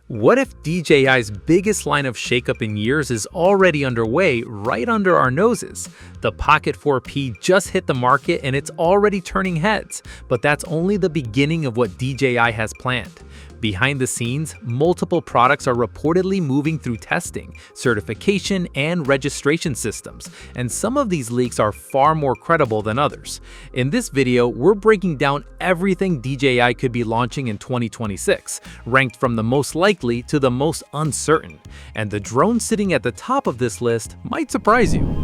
What if DJI's biggest line of shakeup in years is already underway right under our noses? The Pocket 4P just hit the market and it's already turning heads, but that's only the beginning of what DJI has planned. Behind the scenes, multiple products are reportedly moving through testing, certification, and registration systems, and some of these leaks are far more credible than others. In this video, we're breaking down everything DJI could be launching in 2026, ranked from the most likely to the most uncertain. And the drone sitting at the top of this list might surprise you.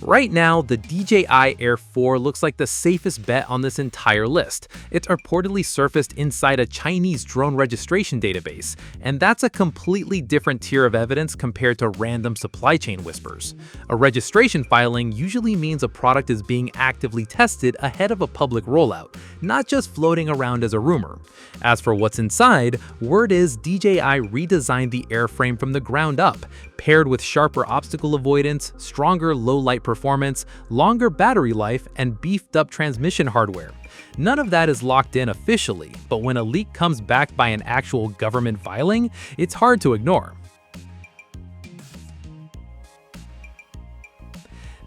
Right now, the DJI Air 4 looks like the safest bet on this entire list. It's reportedly surfaced inside a Chinese drone registration database, and that's a completely different tier of evidence compared to random supply chain whispers. A registration filing usually means a product is being actively tested ahead of a public rollout, not just floating around as a rumor. As for what's inside, word is DJI redesigned the airframe from the ground up, paired with sharper obstacle avoidance, stronger low-light performance, longer battery life, and beefed-up transmission hardware. None of that is locked in officially, but when a leak comes backed by an actual government filing, it's hard to ignore.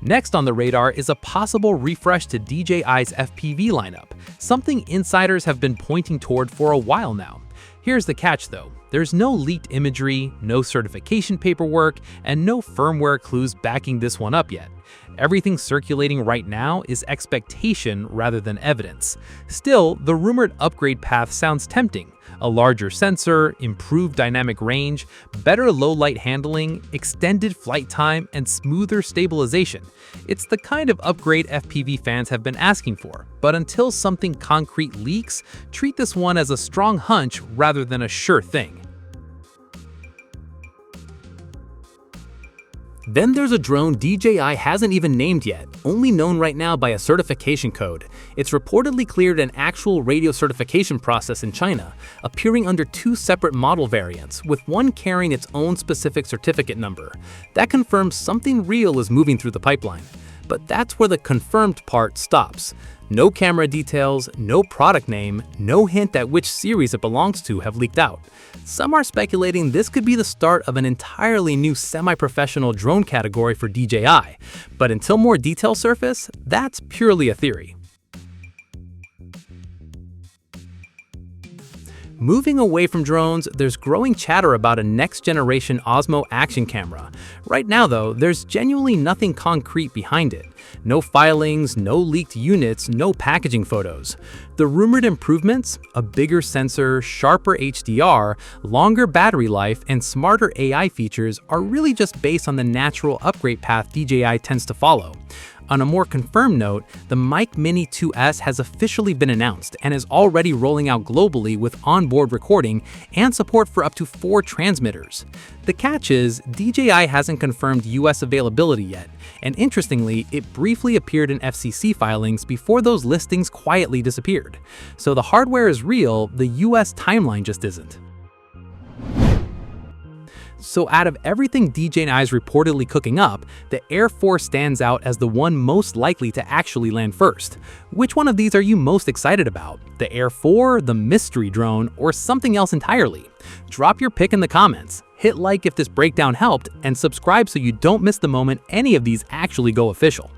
Next on the radar is a possible refresh to DJI's FPV lineup, something insiders have been pointing toward for a while now. Here's the catch though. There's no leaked imagery, no certification paperwork, and no firmware clues backing this one up yet. Everything circulating right now is expectation rather than evidence. Still, the rumored upgrade path sounds tempting. A larger sensor, improved dynamic range, better low-light handling, extended flight time, and smoother stabilization. It's the kind of upgrade FPV fans have been asking for, but until something concrete leaks, treat this one as a strong hunch rather than a sure thing. Then there's a drone DJI hasn't even named yet, only known right now by a certification code. It's reportedly cleared an actual radio certification process in China, appearing under two separate model variants, with one carrying its own specific certificate number. That confirms something real is moving through the pipeline. But that's where the confirmed part stops. No camera details, no product name, no hint at which series it belongs to have leaked out. Some are speculating this could be the start of an entirely new semi-professional drone category for DJI, but until more details surface, that's purely a theory. Moving away from drones, there's growing chatter about a next-generation Osmo action camera. Right now though, there's genuinely nothing concrete behind it. No filings, no leaked units, no packaging photos. The rumored improvements, a bigger sensor, sharper HDR, longer battery life, and smarter AI features are really just based on the natural upgrade path DJI tends to follow. On a more confirmed note, the Mic Mini 2S has officially been announced and is already rolling out globally with onboard recording and support for up to 4 transmitters. The catch is, DJI hasn't confirmed US availability yet, and interestingly, it briefly appeared in FCC filings before those listings quietly disappeared. So the hardware is real, the US timeline just isn't. So out of everything DJI is reportedly cooking up, the Air 4 stands out as the one most likely to actually land first. Which one of these are you most excited about? The Air 4, the mystery drone, or something else entirely? Drop your pick in the comments, hit like if this breakdown helped, and subscribe so you don't miss the moment any of these actually go official.